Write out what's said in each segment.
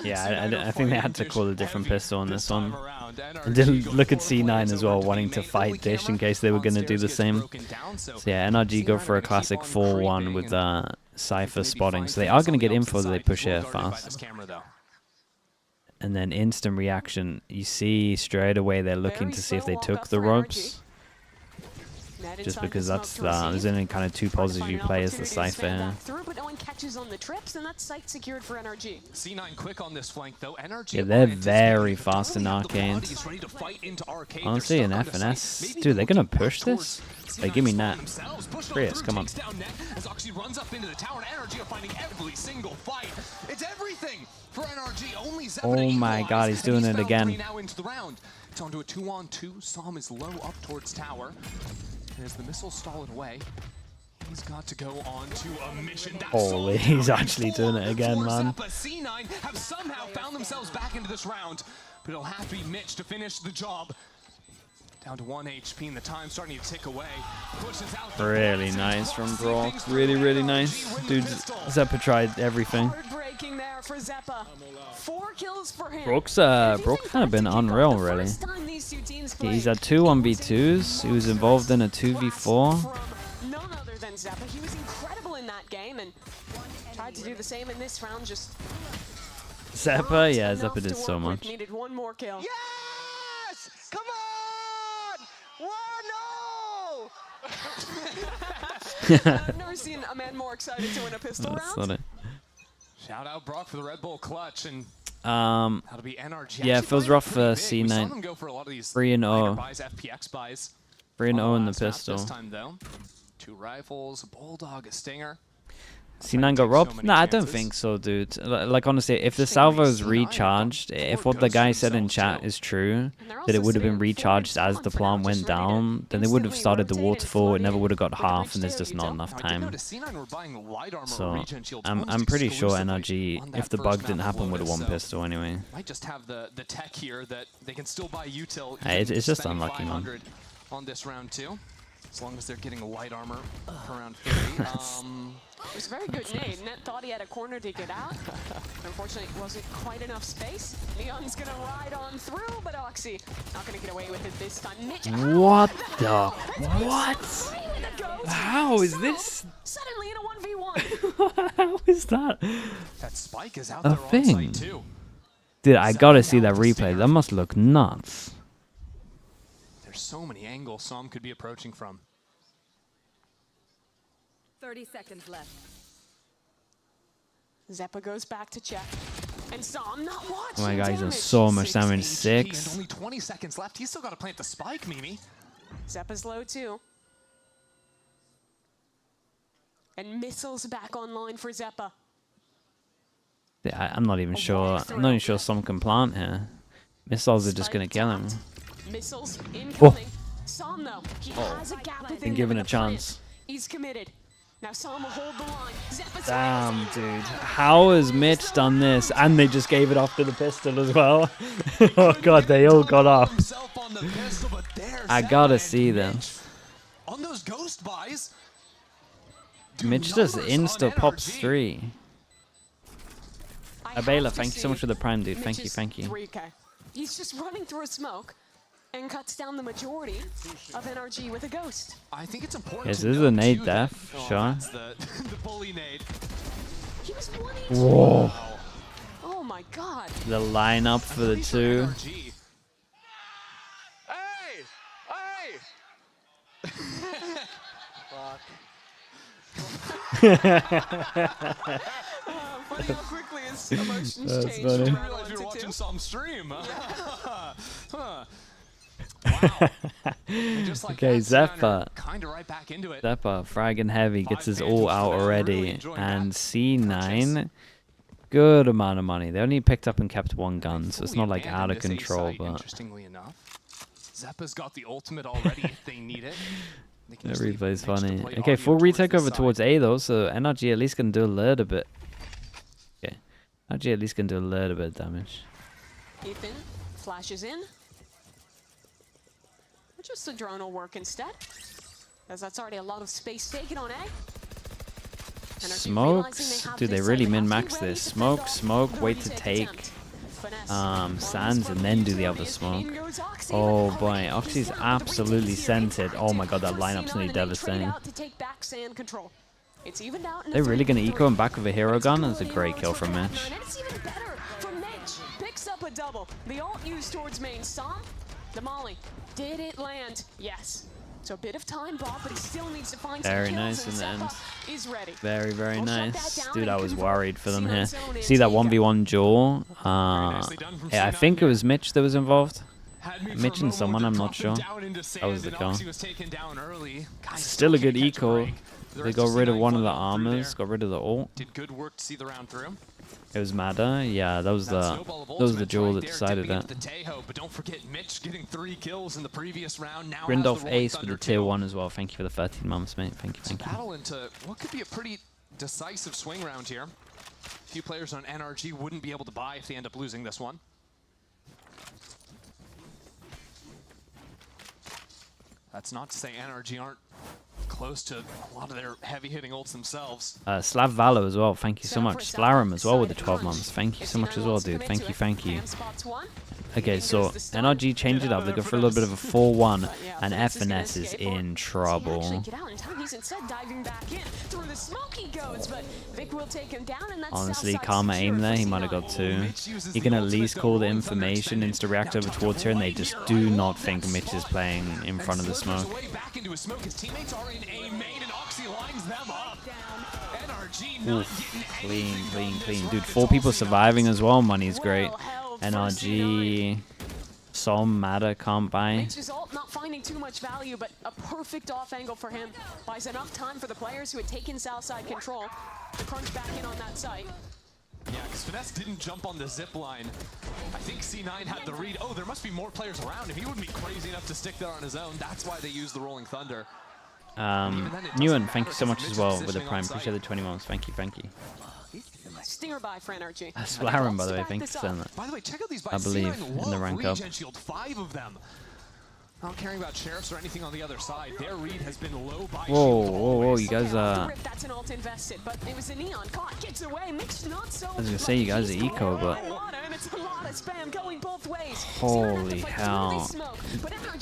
Yeah, I think they had to call a different pistol on this one. And didn't look at C9 as well, wanting to fight Dish in case they were going to do the same. So yeah, NRG go for a classic 4-1 with Cypher spotting. So they are going to get info that they push here fast. And then instant reaction. You see straight away they're looking to see if they took the ropes. Just because there's only kind of two positives you play as the Cypher here. Yeah, they're very fast in Arcane. Honestly, in FNS, dude, they're gonna push this? Hey, give me Nat. Prius, come on. Oh my god, he's doing it again. It's onto a 2-on-2. Psalm is low up towards tower. And as the missiles stall it away, he's got to go on to a mission. Holy, he's actually doing it again, man. C9 have somehow found themselves back into this round, but it'll have to be Mitch to finish the job. Down to 1 HP and the time starting to tick away. Pushes out really nice from Brock. Really, really nice. Dude, Zeppa tried everything. Brock's kind of been unreal, really. He's had 2 1v2s. He was involved in a 2v4. None other than Zeppa. He was incredible in that game and tried to do the same in this round. Just Zeppa, yeah, Zeppa did so much. Needed one more kill. Yes! Come on! Whoa, no! I've never seen a man more excited to win a pistol round. Shout out Brock for the Red Bull clutch and that'll be NRG. Yeah, it feels rough for C9. 3-0. 3-0 in the pistol. This time though, 2 rifles, a bulldog, a stinger. C9 got robbed? Nah, I don't think so, dude. Like, honestly, if the salvo's recharged, if what the guy said in chat is true, that it would have been recharged as the plant went down, then they would have started the waterfall, it never would have got half, and there's just not enough time. So, I'm pretty sure NRG, if the bug didn't happen, would have won pistol anyway. Might just have the tech here that they can still buy util. It's just unlucky, man. On this round too, as long as they're getting light armor around 30. It was a very good nade. Net thought he had a corner to get out. Unfortunately, it wasn't quite enough space. Neon's gonna ride on through, but Oxy not gonna get away with it this time. Mitch, what the? What? How is this? Suddenly in a 1v1. How is that? That spike is out a there thing? on site too. Dude, I gotta see that replay. That must look nuts. There's so many angles Psalm could be approaching from. 30 seconds left. Zeppa goes back to check. And Psalm not watching. Oh my god, he's done so much damage. 6. 6. Only 20 seconds left. He's still got to plant the spike, Mimi. Zeppa's low too. And missiles back online for Zeppa. I'm not even sure. I'm not even sure some can plant here. Missiles are just gonna kill him. Missiles incoming. Psalm though, he has a gap within Been given a chance. He's committed. Now Psalm will hold the line. Zeppa's Damn, dude. How has Mitch done this? And they just gave it off to the pistol as well. Oh god, they all got off. I gotta see them. On those ghost buys. Mitch just insta pops 3. Abela, thank you so much for the prime, dude. Thank you, thank you. 3K. He's just running through a smoke and cuts down the majority of NRG with a ghost. I think it's important. Yes, this is a nade death, sure. The bully nade. He was 1 Whoa. Oh my god. The lineup for the 2. Hey! Hey! Funny how quickly his emotions That's changed. funny. From I realized you were watching some stream. Wow. Okay, Zeppa. Kinda right back into it. Zeppa, fragging heavy, gets his all out already. And C9, good amount of money. They only picked up and kept 1 gun, so it's not like out of control, but... Interestingly enough, Zeppa's got the ultimate already if they need it. That replay's funny. Okay, full retake over towards A though, so NRG at least can do a little bit. Okay, NRG at least can do a little bit of damage. Ethan flashes in. Or just the drone will work instead, as that's already a lot of space taken on A. Smokes? Dude, they really min-max this. Smoke, smoke, wait to take sands, and then do the other smoke. Oh boy, Oxy's absolutely sent it. Oh my god, that lineup's nearly devastating. They're really going to eco him back with a hero gun? That's a great kill from Mitch. Picks up a double. The ult used towards main. Som, the molly. Did it land? Yes. So a bit of time, Bob, but he still needs to find very some kills, nice in the end. Is ready. Very, very nice. Dude, I was worried for them here. See that 1v1 duel? Yeah, I think it was Mitch that was involved. Mitch and someone, I'm not sure. That was the kill. Still a good eco. They got rid of one of the armors, got rid of the ult. Did good work to see the round through. It was Mada. Yeah, that was the duel that decided that. But don't forget Mitch getting 3 kills in the previous round. Now Rindolph Ace with the tier 1 as well. Thank you for the 13 months, mate. Thank you, thank you. Battle into what could be a pretty decisive swing round here. A few players on NRG wouldn't be able to buy if they end up losing this one. That's not to say NRG aren't close to a lot of their heavy-hitting ults themselves. Slav Valo as well, thank you so much. Slarum as well with the 12 months. Thank you so much as well, dude. Thank you, thank you. Okay, so NRG changed it up. They go for a little bit of a 4-1, and FNS is in trouble. Honestly, Karma aim there. He might have got 2. He can at least call the information, insta-react over towards here, and they just do not think Mitch is playing in front of the smoke. Oof, clean, clean, clean. Dude, 4 people surviving as well. Money's great. NRG, Som, Mada can't buy. Mitch's ult not finding too much value, but a perfect off angle for him. Buys enough time for the players who had taken south side control to crunch back in on that site. Yeah, because Finesse didn't jump on the zip line. I think C9 had the read. Oh, there must be more players around him. He wouldn't be crazy enough to stick there on his own. That's why they used the Rolling Thunder. Newen, thank you so much as well with the Prime. Appreciate the 20 months. Thank you, thank you. Stinger buy for NRG. Splarum, by the way, thank you for saying that. By the way, check out these I believe in the rank up. 5 of them. Not caring about sheriffs or anything on the other side. Their read has been low by whoa, whoa, whoa, you guys That's an ult invested, but it was a neon caught, gets away, mixed not so. I was gonna say you guys are eco, but holy hell.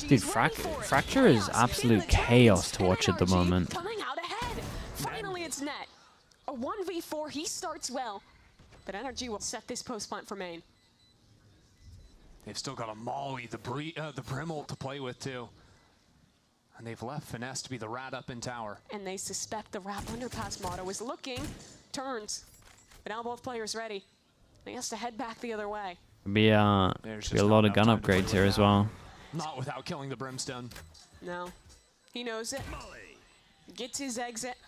Dude, Fracture is absolute chaos to watch at the moment. Coming out ahead. Finally it's net. A 1v4, he starts well. But NRG will set this post plant for main. They've still got a Molly, the Brimble to play with too. And they've left Finesse to be the rat up in tower. And they suspect the wrap underpass motto is looking, turns. But now both players ready. He has to head back the other way. Be a lot of gun upgrades here as well. Not without killing the Brimstone. No. He knows it. Gets his exit.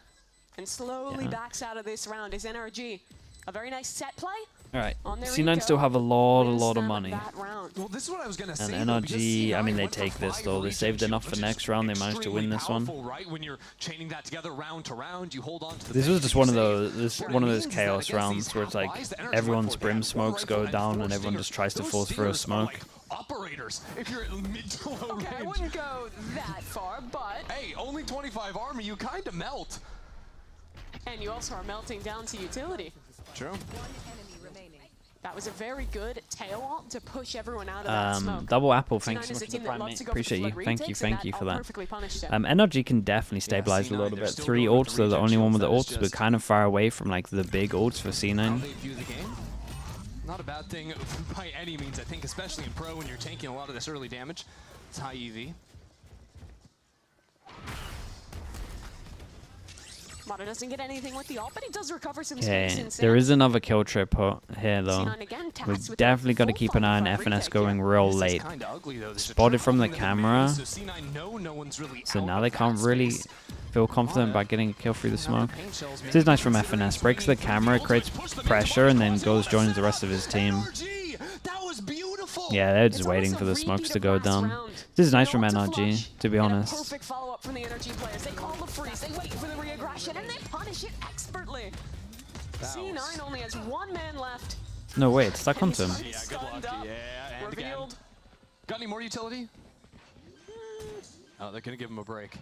And slowly backs out of this round. Is NRG. A very nice set play. Alright, C9 still have a lot of money. Well, this is what I was gonna say, and NRG, I mean, they take this though. They saved enough for next round. They managed to win this one. Right? When you're chaining that together round to round, you hold on to the this was just one of those chaos rounds where it's like everyone's brim smokes go down and everyone just tries to force through a smoke. Operators, if you're at mid to low range. I wouldn't go that far, but hey, only 25 armor, you kind of melt. And you also are melting down to utility. True. That was a very good tail ult to push everyone out of that smoke. Double apple, thanks so much for the prime, mate. Appreciate you. Thank you for that. NRG can definitely stabilize a little bit. 3 ults, they're the only one with the ults, but kind of far away from like the big ults for C9. Not a bad thing by any means, I think, especially in pro when you're taking a lot of this early damage. It's high EV. Mata doesn't get anything with the ult, but he does recover some space. There is another kill trip here though. We've definitely got to keep an eye on FNS going real late. Spotted from the camera, so now they can't really feel confident about getting a kill through the smoke. This is nice from FNS. Breaks the camera, creates pressure, and then goes joins the rest of his team. Yeah, they're just waiting for the smokes to go down. This is nice from NRG, to be honest. Perfect follow-up from the NRG players. They call the freeze, they wait for the reaggression, and they punish it expertly. C9 only has 1 man left. No way, it's stuck onto him. Yeah, good luck. Yeah, and again. Got any more utility? Oh, they're gonna give him a break.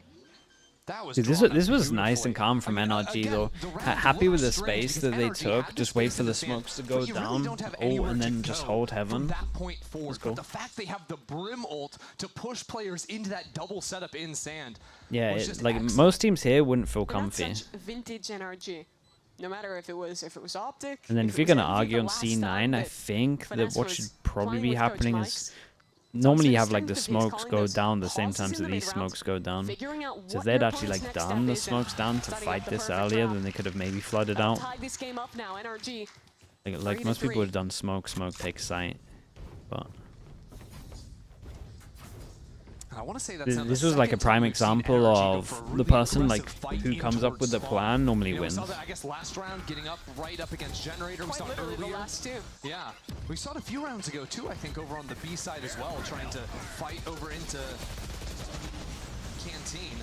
That was Dude, this drawn up was nice and beautifully. calm from I mean, NRG again, though. the round Happy one with the was strange space that because they NRG had took. the Just wait space for in the the sand, smokes to but go you really down. don't have Oh, anywhere and to then just go hold from heaven. that point forward. That's cool. But the fact they have the Brim ult to push players into that double setup in sand. Yeah, was just like excellent. most teams here wouldn't feel And that's comfy. such vintage NRG. No matter if it was optic. And then if you're it was gonna Envy argue the on last time C9, I that think that Finesse what was should probably playing be with Coach happening Mike's. is It's normally you also have the like the strength of his smokes calling go those down the same pauses time in so the these mid-round, smokes go down. figuring out So what if they'd your actually opponent's like next done step the is and smokes down to setting up fight the this perfect earlier, round. then they could have maybe flooded That'll out. tie this game up now. NRG. Like 3 most to people 3. would have done smoke, take sight. But I want to say that's now this the was like a second time prime we've seen example NRG go of for a the really person like aggressive fight who in comes up towards with the spawn. plan normally You know, we wins. saw that, I guess, last round getting up right up against Generator. We Quite saw it literally the earlier. last 2. Yeah, we saw it a few rounds ago too. I think over on the B side as well, trying to fight over into Canteen.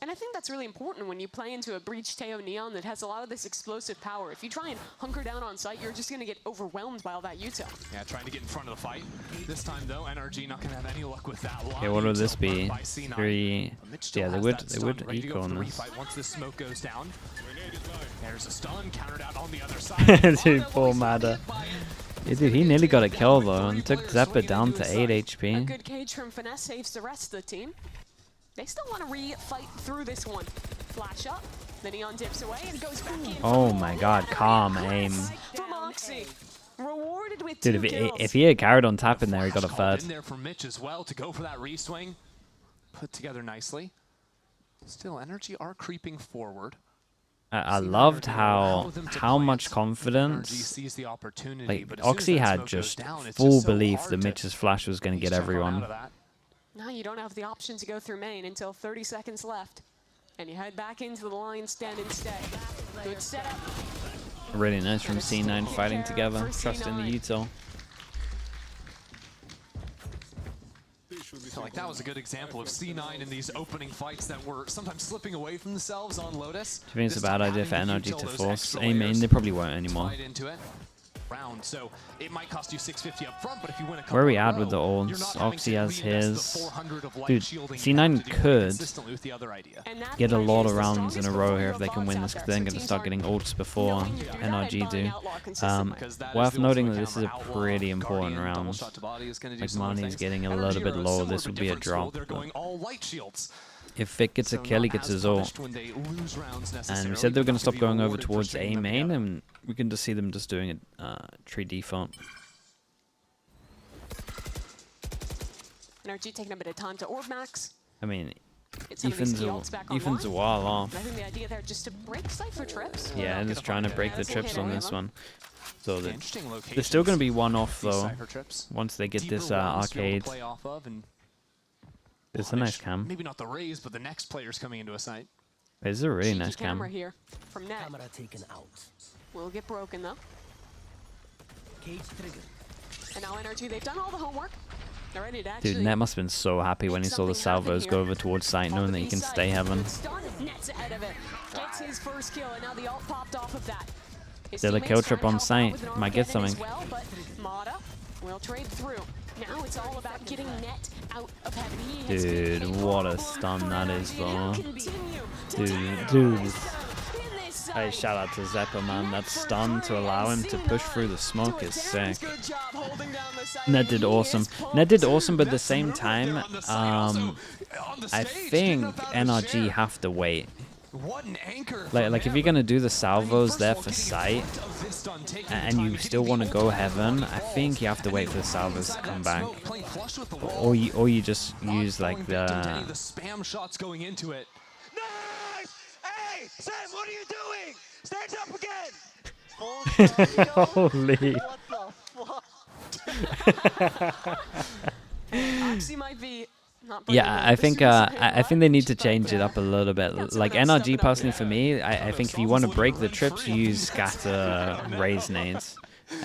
And I think that's really important when you play into a Breach Teo Neon that has a lot of this explosive power. If you try and hunker down on site, you're just going to get overwhelmed by all that util. Yeah, trying to get in front of the fight. This time though, NRG not going to have any luck with that. Okay, what would this be? 3. Yeah, they would eco on this. Once this smoke goes down. There's a stun countered out on the other side. Dude, poor Mada. Yeah, dude, he nearly got a kill though and took Zeppa down to 8 A HP. good cage from Finesse saves the rest of the team. They still want to re-fight through this one. Flash up, the Neon dips away and goes back in. Oh my god, calm aim. From Oxy. Rewarded with Dude, 2 kills. if he had carried on tap in there, he got a Called third. in there for Mitch as well to go for that reswing. Put together nicely. Still, NRG are creeping forward. I See, loved NRG allow them to how plant. much NRG confidence. sees the opportunity, Like but as soon as Oxy that had smoke goes just down, it's full just so belief hard that to Mitch's flash was going to get piece jumper out everyone. of that. Now you don't have the option to go through main until 30 seconds left. And you head back into the lion's den instead. Good setup. Really nice from C9 fighting together, For trusting the C9. util. I feel like that was a good example of C9 in these opening fights that were sometimes slipping away from themselves on Lotus. Do you think it's a This bad time idea for having NRG util to those force extra A main? layers They probably won't anymore. tied into it. Round, so it might cost you 650 up front, but if you win a couple Where are we in a at with the row, ults? you're not having Oxy to has reinvest the his. 400 of light Dude, shielding C9 you have to do could consistently with the other idea. And that get a right lot is of the rounds in a strongest row before here you if they have can win bots this, out because they're there. going So to teams start aren't getting ults before knowing to do that and NRG buying do. Outlaw consistently. Because that is Worth the ultimate noting that this is a counter. Outlaw, pretty important Guardian, double round. shot to body is gonna do Like similar Mani's things. getting a NRG little bit are low, similar this but would be a different school. drop. They're but going all light shields. If Vic gets a So kill, he not gets as his ult. punished when they lose rounds And we necessarily, said they were but going to not stop be going over rewarded for towards stringing A them main, together. and we can just see them just doing a tree default. NRG taking a bit of time to orb max. I mean, Get some of these Ethan's key ults back Ethan's a online. while off. And I think the idea there just to break Cypher trips. Yeah, just trying to break the That's a trips hit on on this him. one. So Yeah, that interesting they're still going to locations, be one off these though. Cypher trips. Once they get Deeper this ones to be able to arcade. play off of and It's a nice punish cam. Maybe not the Rays, but the next players coming into a site. It's a really Cheeky nice camera cam. here from Net. Camera taken out. Will get broken though. Cage triggered. And now NRG, they've done all the homework. They're ready to actually. Dude, Net must have been so happy when he saw the something happen salvos go here. over towards site, On knowing the that he B can side, stay heaven. good stun. Net's ahead of it. Gets his first kill, and now the ult popped off of that. His Still a teammates kill trying trip to on help out site. with an Might get Armageddon as something. well, but Mata will trade through. Now it's all about getting Net out of heaven. He has Dude, been what a forward stun for that NRG. is, Now though. continue to Dude, take dude. place in this Hey, site. shout out to Zeppa, man. Net That for stun to three, allow and him to push C9 through the smoke doing is a sick. damn good job holding down the site, Ned and did he awesome. is pumped. Ned did awesome, but at the Best same movement there time, on the site. Also, on the I stage, think getting up out of the NRG chair. have to wait. What an anchor Like from if him. you're gonna do the I mean, salvos first there of all, for getting in sight, front of this stun, taking and time, you hitting still the want to ult go on heaven, the I walls, think you have to and wait then for the salvos to inside come that back. smoke, playing flush with the wall. Or you just Not use like falling victim to any the of the spam shots going into it. Nice! Hey, Sam, what are you doing? Stand up again! holy. What the fuck? Oxy might be not Yeah, bringing I the think super hit I think they need to much, change but, it up a little bit. got Like someone else NRG stepping up personally there. for me, I think if you want to break the trips, you use scatter raise nades.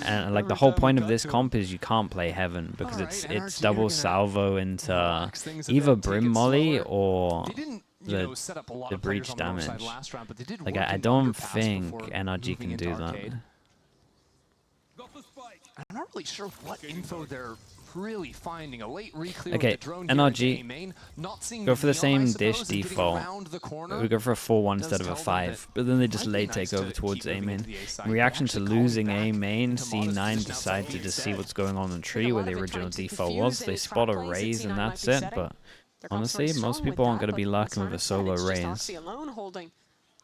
And like the whole point of this comp is you can't play heaven because it's NRG are double gonna salvo into relax things a bit, either take Brim it Molly slower. or They didn't, the- set up a lot the of players breach on the north side damage. last round, but they did like work I in don't underpass think before NRG moving can into do that. arcade. I'm not really sure what info they're really finding a late re-clear Okay, with the drone here NRG, into A main, not seeing go the for the neon, I same suppose, dish and getting default. around the corner. We go for a 4-1 Does instead of a tell them 5, but then they just might be late nice take to over towards keep A moving main. into the A side. In They're reaction to actually calling losing back A main, into modest C9 position decide outside to B just see instead. what's going on in the tree a where lot the of it original trying to default defuse was. and They in spot a trap plays that raise C9 and might that's be it, setting. but Their comps honestly, very most strong with people aren't that, going to be but lucky as with a Simon said, solo it's just raise. Oxy alone holding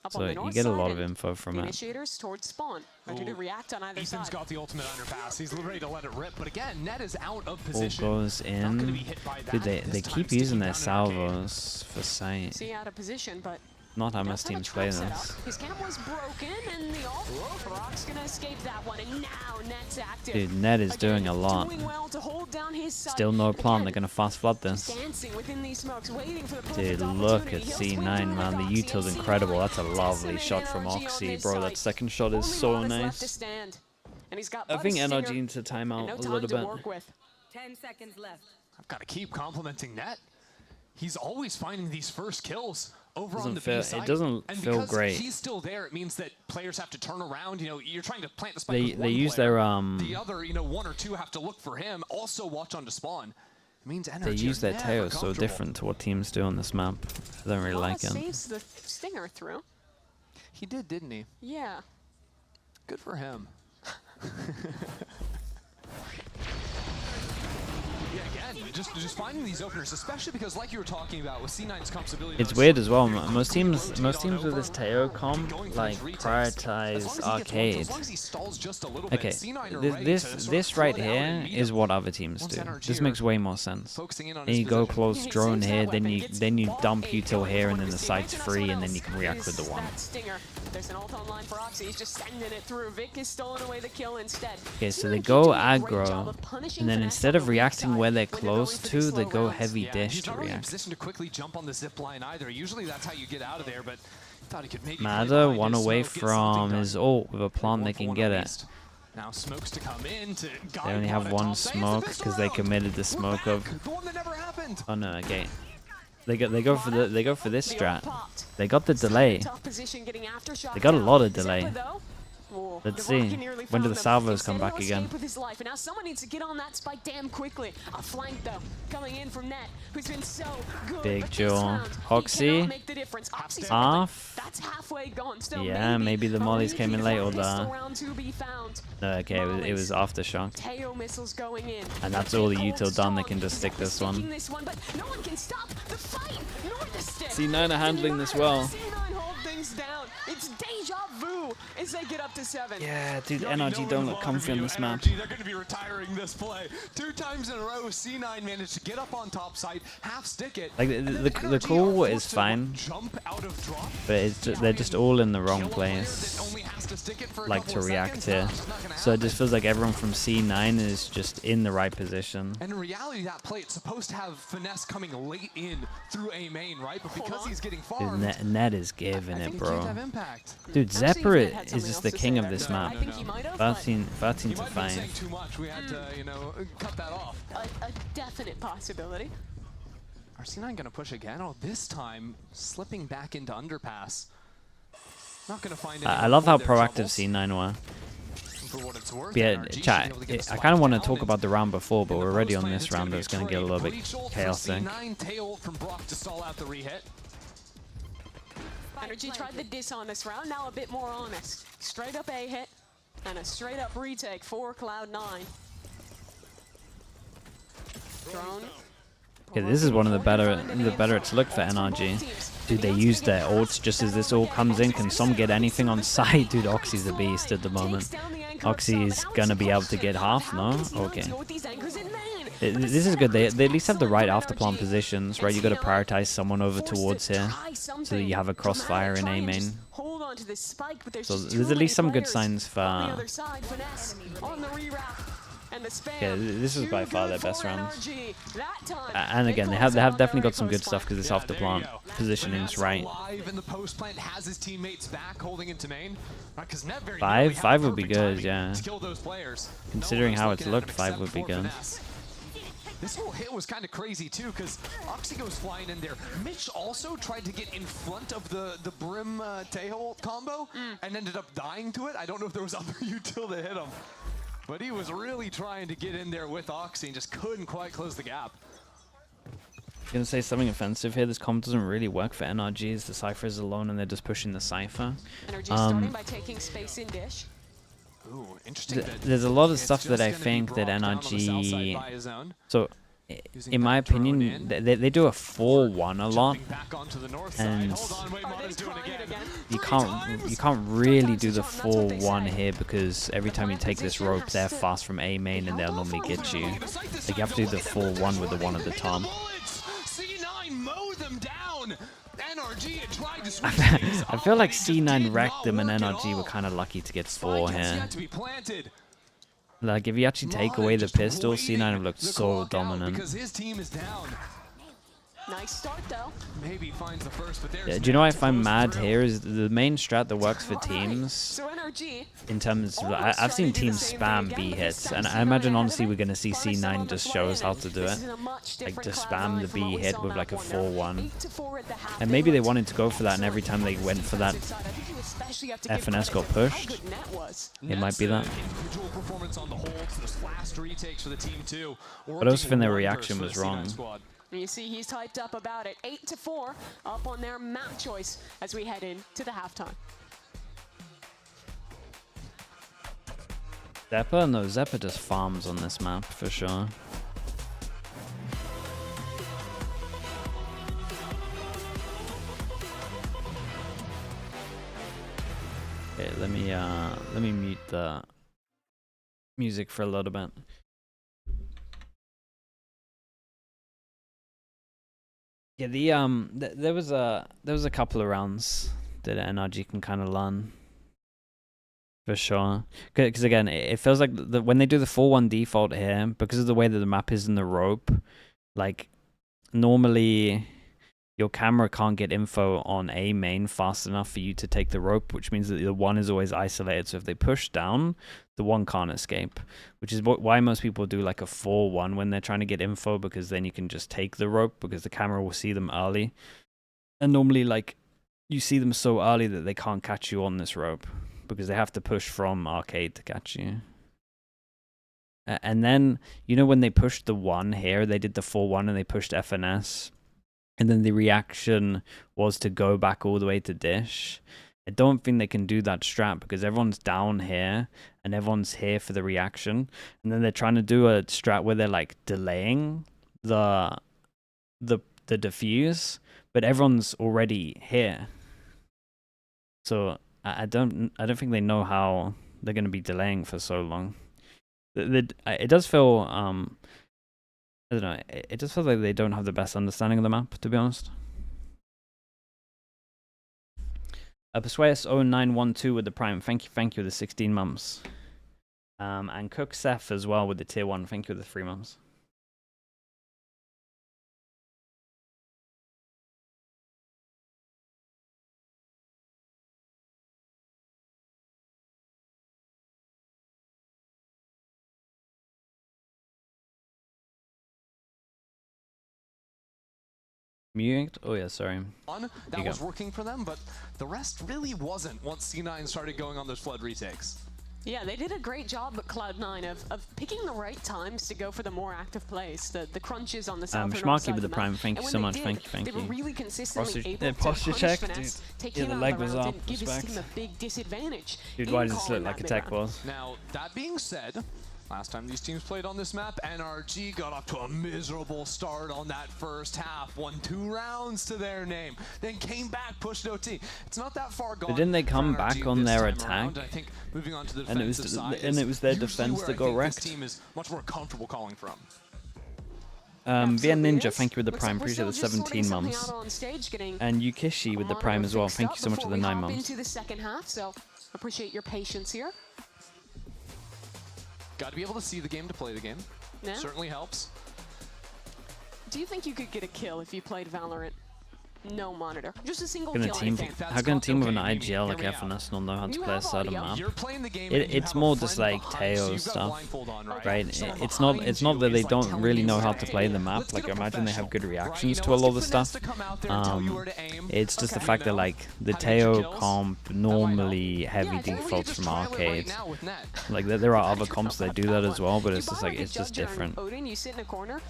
up on So the you north get a side, lot of and info from the it. initiators towards spawn, ready to react on either Ethan's side. got the ultimate underpass. He's ready to let it rip, but again, Net is out of Ball position. goes Not gonna in. be hit by Dude, that. they This time keep using sticking their down in arcade. salvos for sight. See out of position, but Not how he most does have a teams play trap set this. up. His camp was broken, and the off. Rock's gonna escape that one, and now Net's active. Dude, Net is Again, doing a lot. doing well to hold down his side. Still no plan, Again, they're going to fast flood just this. dancing within these smokes, waiting for the Dude, perfect look opportunity. at He'll swing C9, through man. with The Oxy, util's and incredible. C9 That's a lovely decimated shot from NRG on Oxy, this bro. side. That second shot is Only so one is left nice. to stand, and he's got I but think a stinger NRG needs to time and out no a little time to bit. work with. 10 seconds left. I've got to keep complimenting Net. He's always finding these first kills over Doesn't on the feel- B it side. doesn't and feel because great. he's still there, it means that players have to turn around. You know, you're trying to plant the spike They with one use player. their The other, you know, one or two have to look for him. Also watch on to spawn. It means NRG They use are their never tails so comfortable. different to what teams do on this map. I don't really like it. Saves the stinger through. He did, didn't he? Yeah. Good for him. Yeah, again, just finding these openers, especially because, like you were talking about, with C9's comp's ability. It's weird as well. Most teams with this Teo comp like prioritize arcade. Okay, this right here is what other teams do. This makes way more sense. And you go close drone here, then you dump util here, and then the site's free, and then you can react with the one. There's an ult online for Oxy. He's just sending it through. Vic is stolen away the kill instead. Okay, so C9 they keep go doing a great job aggro, of punishing and then finesse instead on of the weak reacting side where they're when they're going close for to, the they slow go rounds. heavy Yeah, dish he's to not really in react. position to quickly jump on the zip line either. Usually that's how you get out of there, but thought he could maybe. Mada one away from his ult with a plant they can get it. Now smokes to come in to They only have one smoke because they committed the smoke of. the one that never happened. Oh no, okay. They go for this The ult strat. popped. They got the delay. Tough position getting aftershock They got a down. lot of delay. Zephyr, though, ooh, Let's the rocket see. nearly When do found the him. salvos come Instead, back he'll again? escape with his life. And now someone needs to get on that spike damn quickly. A flank though coming in from Net, who's been so good. Big but this Joel. round, he Oxy. cannot make the difference. Oxy's Half. That's halfway gone. Still Yeah, maybe the a mollies came in repeat late of or that pistol the. round to be found. No, okay, it was aftershock. Teo missiles going in. And that's all the Cold util done. They Storm. can just stick Zephyr this one. sticking this one, but no one can stop the fight nor the stick. C9 are handling this well. C9 hold things down. It's deja vu as they get up to 7. Yeah, dude, You already know NRG in don't the look locker comfy on view, this map. NRG, they're going to be retiring this play. 2 times in a row, C9 managed to get up on top side, half stick it. Like and then the NRG cool are is forced to fine, jump out of drop. but they're just all in the wrong Kill a player place. that only has to stick it for a Like couple to of react seconds. here. It's just not gonna So it happen. just feels like everyone from C9 is just in the right position. And in reality, that play, it's supposed to have finesse coming late in through A main, right? But because he's getting Dude, farmed, Net is giving I it, think bro. it can't have impact. Dude, Actually, Zephyr if Ned had is something just else the to king say of there, this no, map. I think he might have, but 13 He to might have been saying 5. too much. We had to, you know, cut that off. a definite possibility. Are C9 going to push again? Oh, this time slipping back into underpass. Not going to find I anyone love how for their proactive troubles. C9 were. For what it's worth, But yeah, NRG should chat, be able to get a I spike kind of want to down talk and about the round before, but in the we're already on post-plan, this it's gonna round. be It's going to get a little bit breach ult for chaotic. C9, tail ult from Brock to stall out the re-hit. NRG tried the diss on this round, now a bit more honest. Straight up A hit and a straight up retake for Cloud9. Drone. Okay, this is one of the better it's looked for NRG. Dude, they use their ults just as this all comes in. Can some get anything on site? Dude, Oxy's a beast at the moment. Oxy is gonna be able to get half, no? Okay. This is good. They at least have the right afterplan positions, right? You gotta prioritize someone over towards here, so that you have a crossfire in A main. So there's at least some good signs for. Okay, this is by far their best rounds. And again, they have definitely got some good stuff because this afterplan positioning is right. In the post plant has his teammates back holding into main. Because Net very Five? nearly had Five would be perfect good, timing yeah. to kill those players. Considering No how one was it's looking at looked, him 5 would be except for good. finesse. This whole hit was kind of crazy too, because Oxy goes flying in there. Mitch also tried to get in front of the Brim Tail combo and ended up dying to it. I don't know if there was other util to hit him. but he was really trying to get in there with Oxy and just couldn't quite close the gap. I'm gonna say something offensive here. This comp doesn't really work for NRGs. The Cypher is alone and they're just pushing the Cypher. NRG starting by taking space in dish. Ooh, interesting. There's a lot of stuff that I think that NRG... So, in my opinion, they do a 4-1 a lot, and you can't really do the 4-1 here because every time you take this rope, they're fast from A main and they'll normally get you. Like you have to do the 4-1 with the one at the top. I feel like C9 wrecked them and NRG were kind of lucky to get 4 here. Like, if you actually take away the pistol, C9 have looked so dominant. Nice start, though. Maybe finds the first, but Yeah, do you know what I find mad here is the main strat that works for teams in terms of, I've seen teams spam B hits, and I imagine honestly we're going to see C9 just show us how to do it. Like, just spam the B hit with like a 4-1. And maybe they wanted to go for that, and every time they went for that, FNS got pushed. It might be that. But I also think their reaction was wrong. You see he's hyped up about it. 8-4 up on their map choice as we head into the halftime. Zeppa? No, Zeppa just farms on this map for sure. Okay, let me mute the music for a little bit. Yeah, there was a couple of rounds that NRG can kind of learn for sure. Because again, it feels like when they do the 4-1 default here, because of the way that the map is in the rope, like normally your camera can't get info on A main fast enough for you to take the rope, which means that the 1 is always isolated. So if they push down, the 1 can't escape, which is why most people do like a 4-1 when they're trying to get info, because then you can just take the rope because the camera will see them early. And normally, like, you see them so early that they can't catch you on this rope because they have to push from arcade to catch you. And then, you know, when they pushed the 1 here, they did the 4-1 and they pushed FNS. And then the reaction was to go back all the way to dish. I don't think they can do that strat because everyone's down here and everyone's here for the reaction. And then they're trying to do a strat where they're like delaying the defuse, but everyone's already here. So I don't think they know how they're going to be delaying for so long. It does feel I don't know. It just feels like they don't have the best understanding of the map, to be honest. Persuas0912 with the Prime. Thank you with the 16 months. And Cook Seth as well with the tier 1. Thank you with the 3 months. Mute? Oh yeah, sorry. That was working for them, but the rest really wasn't once C9 started going on those flood retakes. Yeah, they did a great job at Cloud9 of picking the right times to go for the more active plays, the crunches on the south and north side with the Prime, thank you so much, thank you. They were really consistently able to posture punish check, Finesse, dude. take Yeah, him the out leg of the was round up, and give his respect. team a big disadvantage. Dude, why does this look like a tech boss? Now, that being said, last time these teams played on this map, NRG got off to a miserable start on that first half. Won 2 rounds to their name, then came back, pushed OT. It's not that far gone. But didn't they come back on their attack? Around. I think moving on to the and it was their defense that got wrecked. This team is much more comfortable calling from. VN Ninja, thank you with the Prime. Appreciate the 17 months. And Yukishi with the Prime as well. Thank you so much for the 9 months. Into the second half, so appreciate your patience here. Got to be able to see the game to play the game. Yeah. Certainly helps. Do you think you could get a kill if you played Valorant? no monitor. Just a single How kill. can a team with an IGL like FNS not know how to play a certain map? It's more just like Teo stuff, right? It's not that they don't really know how to play the map. Like, I imagine they have good reactions to a lot of the stuff. It's just the fact that like the Teo comp normally heavy defaults from arcade. Like there are other comps that do that as well, but it's just like it's just different. You sit in a corner.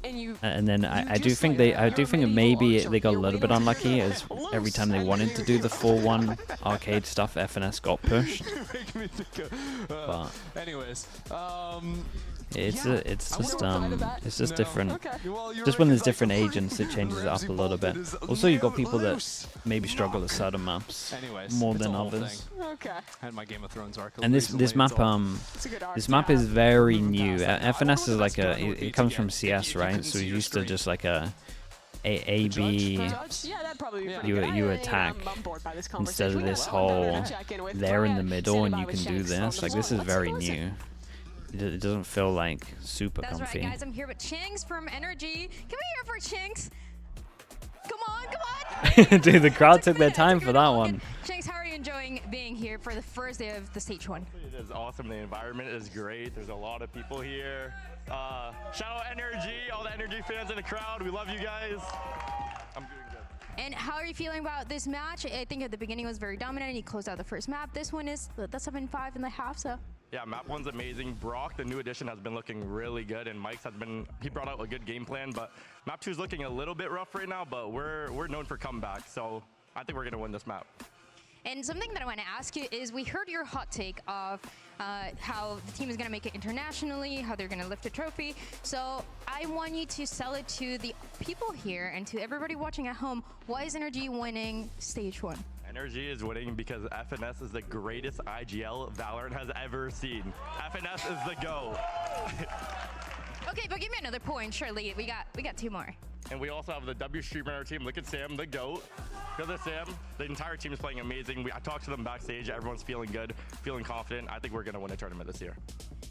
And then I do think maybe they got a little bit unlucky, as every time they wanted to do the 4-1 arcade stuff, FNS got pushed. But anyways, it's just different. Just when there's different agents, it changes it up a little bit. Also, you've got people that maybe struggle at certain maps more than others. Okay. I had my Game of Thrones arc. And this map is very new. FNS is like it comes from CS, right? So you're used to just like a B, you attack instead of this whole they're in the middle and you can do this. Like, this is very new. It doesn't feel like super comfy. That's right, guys. I'm here with Chinks from NRG. Can we hear for Chinks? Come on. Dude, the crowd took their time for that one. Chinks, how are you enjoying being here for the first day of the stage 1? It is awesome. The environment is great. There's a lot of people here. Shout out NRG, all the NRG fans in the crowd. We love you guys. I'm doing good. And how are you feeling about this match? I think at the beginning it was very dominant. You closed out the first map. This one is that's 7-5 in the half, so. Yeah, map 1's amazing. Brock, the new addition, has been looking really good, and Mike's he brought out a good game plan, but map 2's looking a little bit rough right now, but we're known for comeback, so I think we're gonna win this map. And something that I want to ask you is, we heard your hot take of how the team is going to make it internationally, how they're going to lift a trophy. So I want you to sell it to the people here and to everybody watching at home. Why is NRG winning stage 1? NRG is winning because FNS is the greatest IGL Valorant has ever seen. FNS is the GO. Okay, but give me another point, surely. We got 2 more. And we also have the W streamer on our team. Look at Sam, the GOAT. Look at Sam. The entire team is playing amazing. I talked to them backstage. Everyone's feeling good, feeling confident. I think we're going to win a tournament this year.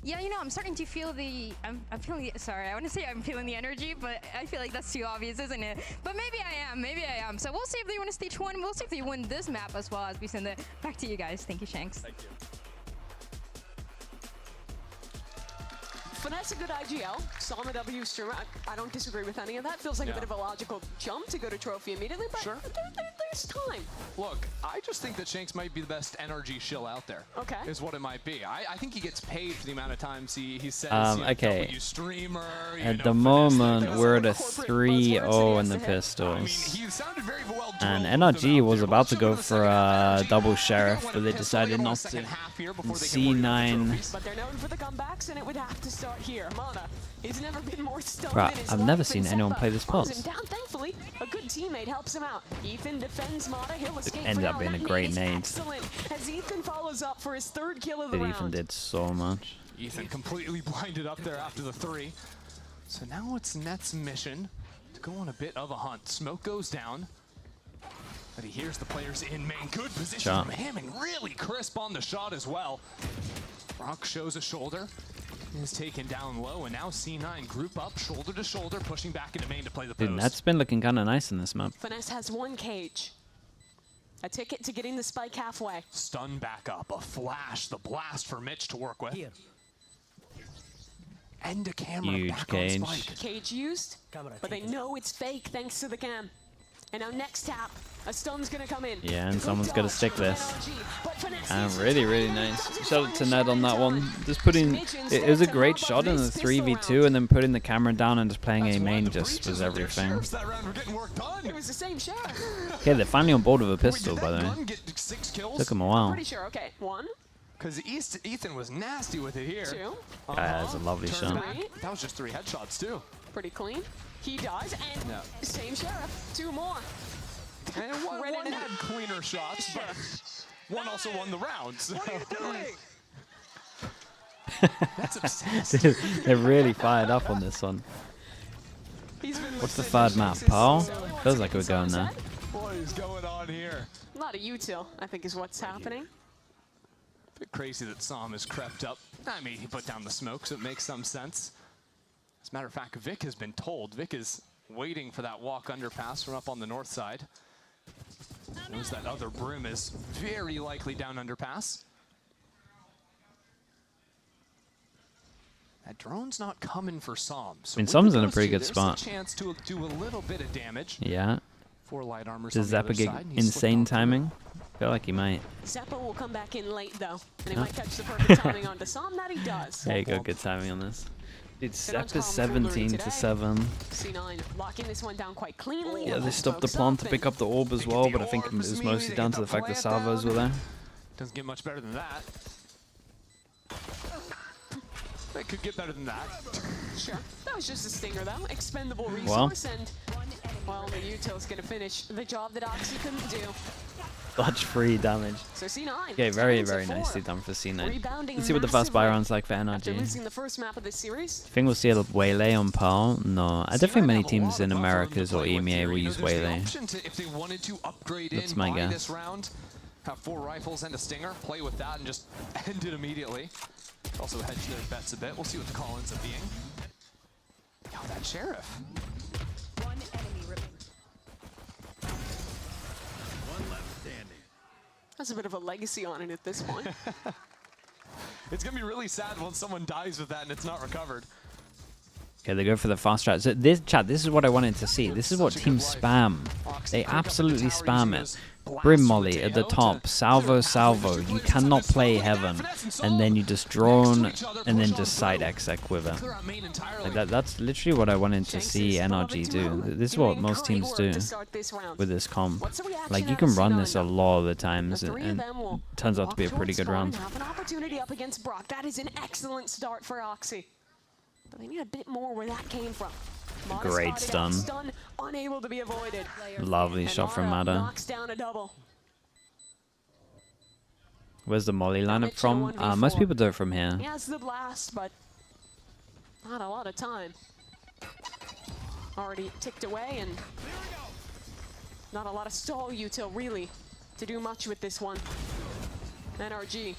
Yeah, you know, I'm starting to feel I'm feeling sorry, I want to say I'm feeling the energy, but I feel like that's too obvious, isn't it? But maybe I am. So we'll see if they win a stage 1. We'll see if they win this map as well, as we send it back to you guys. Thank you, Shanks. Thank you. Finesse a good IGL, Sama W streamer. I don't disagree with any of that. Feels like a bit of a logical jump to go to trophy immediately, but there's time. Look, I just think that Shanks might be the best NRG shill out there. Okay. Is what it might be. I think he gets paid for the amount of times he says, okay. W streamer, At the moment, we're at a 3-0 in the pistols. I mean, he sounded very well and NRG was about to go for a double sheriff, but they decided not to. C9. But they're known for the comebacks, and it would have to start here. Mana, he's never been more stunned Bruh, in his I've never life, seen and anyone Zeppa play this pulls pulse. him down. Thankfully, a good teammate helps him out. Ethan defends Mana. He'll escape ended for up now, being and a that great is nade. excellent, as Ethan follows up for his 3rd kill of the It round. even did so much. Ethan completely blinded up there after the 3. So now it's Net's mission to go on a bit of a hunt. Smoke goes down, but he hears the players in main. Good position from him, and really crisp on the shot as well. Brock shows a shoulder, is taken down low, and now C9 group up, shoulder to shoulder, pushing back into main to play the post. Dude, Net's been looking kind of nice in this map. Finesse has 1 cage. A ticket to getting the spike halfway. Stun back up, a flash, the blast for Mitch to work with. Here. And a camera Huge back cage. on Spike. Cage used, but they know it's fake thanks to the cam. And now next tap, a stun's gonna come in. Yeah, and Good someone's got to dodge stick from this. NRG, but Finesse And uses really, the really time. nice. Shout out to Ned on that one. Just putting, it was a great shot in the 3v2, and then putting the camera down and just playing A main just was everything. It was the same shot. Okay, they're finally on board with a pistol, by the way. Get 6 kills? Took them a while. Pretty sure. Okay, 1, Because Ethan was nasty with it here. 2. Yeah, that's a lovely Turn shot. back. That was just 3 headshots too. Pretty clean. He dies, and No. same sheriff. 2 more. And one had cleaner shots, but one also won the round. So. What are you doing? That's obsessed. Dude, they're really fired up on this one. What's the 3rd map, Paul? Feels like we're going there. What is going on here? A lot of util, I think, is what's happening. Bit crazy that Sam has crept up. I mean, he put down the smoke, so it makes some sense. As a matter of fact, Vic has been told. Vic is waiting for that walk underpass from up on the north side. Knows that other brim is very likely down underpass. That drone's not coming for Som. So I mean, Som's in a pretty good there's spot. A chance to do a little bit of damage. Yeah. For light armors Does on the Zappa other get side, and he's slipped insane onto it. timing? I feel like he might. Zappa will come back in late though, and he might catch the perfect timing onto Som. That he does. There you go, good timing on this. Dude, They're Zappa's on Tom 17 to today. 7. C9 locking this one down quite cleanly. Yeah, they stopped the plant to pick up the orb as well, but I think it was mostly down to the fact that salvos were there. Doesn't get much better than that. That could get better than that. Sure. That was just a stinger though. Expendable resource, and well, the util's gonna finish the job that Oxy couldn't do. Dodge free damage. So C9. Okay, very, 10 to very 4. nicely done for C9. Rebounding Let's see what the fast buy massively round's like for after NRG. losing the first map of this series. Think we'll see a waylay on Pearl? No, I don't think many teams in Americas or EMEA will use waylay. If they wanted to upgrade That's in my by guess. this round, have 4 rifles and a stinger, play with that and just end it immediately. Also hedge their bets a bit. We'll see what the call ends up being. Yo, that sheriff. One enemy remaining. Has a bit of a legacy on it at this point. It's gonna be really sad when someone dies with that and it's not recovered. Okay, they go for the fast strat. So this, chat, this is what I wanted to see. This is what teams spam. They absolutely spam it. Brim Molly at the top, salvo, salvo. You cannot play Heaven, and then you just drone, and then just side exec with it. Like that's literally what I wanted to see NRG do. This is what most teams do with this comp. Like, you can run this a lot of the times, and it turns out to be a pretty good round. Have an opportunity up against Brock. That is an excellent start for Oxy. But they need a bit more where that came from. Mata Great spotted out, stun. stun unable to be avoided. Lovely And shot from Mata Mata. knocks down a double. Where's the Molly lineup Mitchell from? 1v4. Most people do it from here. He has the blast, but not a lot of time. Already ticked away, and not a lot of stall util really to do much with this one. NRG,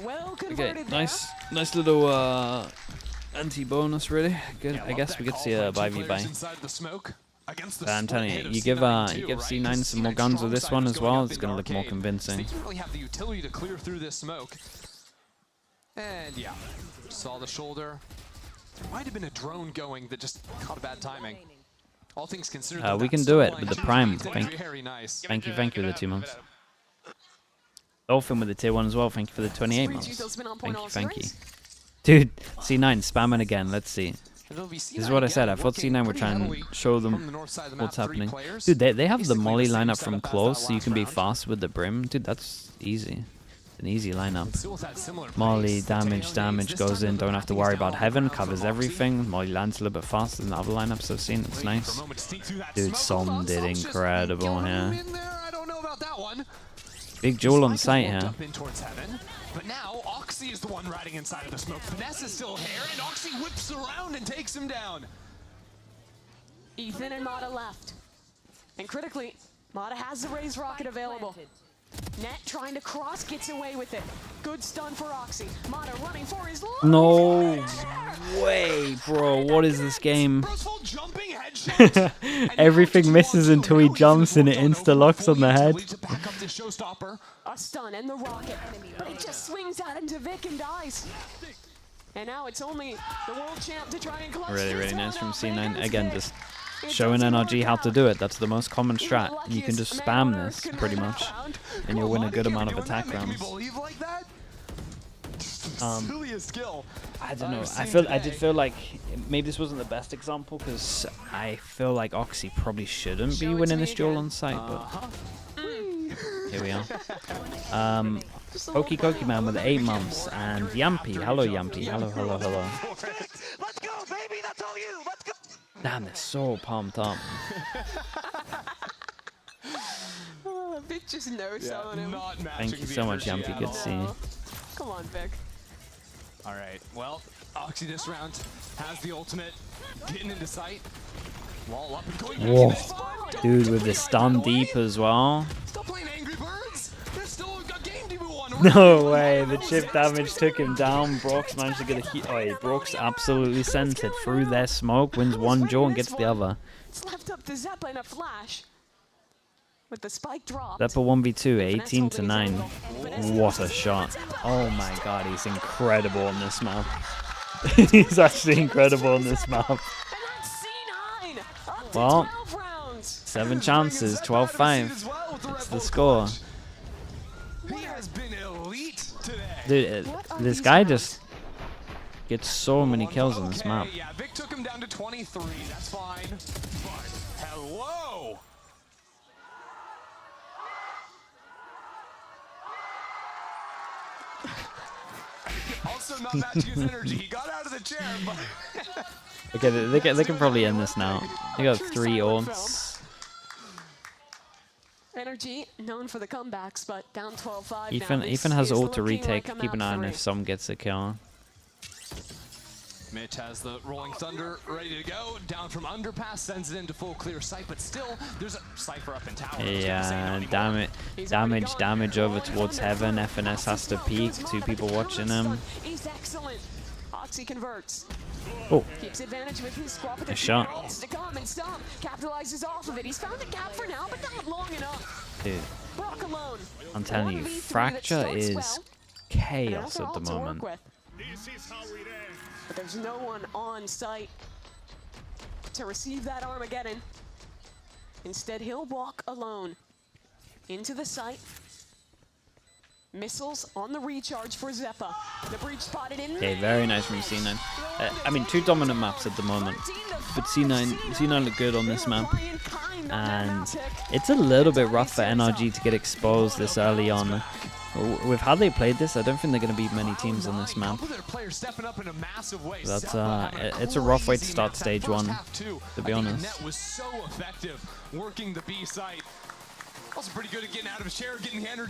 well converted Okay, there. nice little anti-bonus, really. Good. I guess we could see a 5v buy. But I'm telling you, you give C9 some more guns with this one as well. It's gonna look more convincing. They didn't really have the utility to clear through this smoke. And yeah, saw the shoulder. There might have been a drone going that just caught a bad timing. All things considered, though, We that can do it stun with the line prime. is very nice. Thank you with the 2 months. Dolphin with the tier 1 as well. Thank you for the 28 Spree months. util's been on point all Thank you. series. Dude, C9 spamming again. Let's see. This is what I said. I thought C9 would try and show them what's happening. Dude, they have the Molly lineup from close, so you can be fast with the Brim. Dude, that's easy. An easy lineup. Molly, damage goes in. Don't have to worry about Heaven. Covers everything. Molly lands a little bit faster than the other lineups I've seen. It's nice. Dude, Som did incredible here. I don't know about that one. Big jewel on site here. Up in towards Heaven, but now Oxy is the one riding inside of the smoke. Finesse is still here, and Oxy whips around and takes him down. Ethan and Mata left. And critically, Mata has the raised rocket available. Net trying to cross, gets away with it. Good stun for Oxy. Mata running for his life. No way, bro. What is this game? Everything misses until he jumps and it insta-locks on the head. A stun and the rocket. But it just swings out into Vic and dies. And now it's only the world champ to try and clutch Really, this really nice one from up. C9. Here Again, comes just Vic. It showing doesn't NRG work how to out. do it. That's the most common Even strat. the You can just luckiest man on spam earth this, can pretty win much. that round. And you'll win a good amount of attack rounds. Like that? Silliest skill. I don't know. I've I did seen feel like maybe this wasn't the best example because I feel like Oxy probably shouldn't be winning this duel on site, but here we are. Pokey Koki Man with 8 months and Yampy. Hello Yampy. Hello. Let's go, baby. That's all you. Let's go. Damn, they're so pumped up. Vic just no-selling him. Not Thank matching you the so much, energy Yampy. at Good all. to see you. Come on, Vic. All right, well, Oxy this round has the ultimate, getting into sight. Wall up and going back Whoa. to the spot. Dude, with the stun deep as well. Still playing Angry Birds. There's still a game to be won. No way, the chip damage took him down. Brox managed to get a hit. Oh, Brox absolutely sent it through their smoke, wins one jaw and gets the other. It's left up to Zeppa in a flash. With the spike dropped. Zeppa 1v2, 18 to 9. What a shot. Oh my god, he's incredible on this map. He's actually incredible on this map. And that's C9. Up to Well, 12 rounds. 7 chances, 12-5. It's the score. He has been elite today. Dude, this guy just gets so many kills on this map. Yeah, Vic took him down to 23. That's fine. But hello. Also not matching his energy. He got out of the chair, but Okay, they can probably end this now. They got 3 orts. NRG known for the comebacks, but down 12-5 Ethan has ult to retake. Keep an eye on if Som gets a kill. Mitch has the Rolling Thunder ready to go. Down from underpass, sends it into full clear sight, but still, there's a Cypher up in tower. Yeah, damage over towards heaven. FNS has to peek. 2 people watching him. He's excellent. Oxy converts. Oh, Keeps advantage with his squad, but a shot. to come and Stomp capitalizes off of it. He's found a gap for now, but not long enough. Dude, Brock alone. I'm telling you, 1v3 that Fracture starts is well, chaos and at the also to work moment. with. But there's no one on site to receive that Armageddon. Instead, he'll walk alone into the site. Missiles on the recharge for Zeppa. The breach spotted in. Okay, very nice from C9. I mean, 2 dominant maps at the moment, but C9 look good on this map. And it's a little bit rough for NRG to get exposed this early on. With how they played this, I don't think they're going to beat many teams on this map. That's it's a rough way to start stage 1, to be honest. Net was so effective working the B site. Also pretty good at getting out of his chair, getting the energy.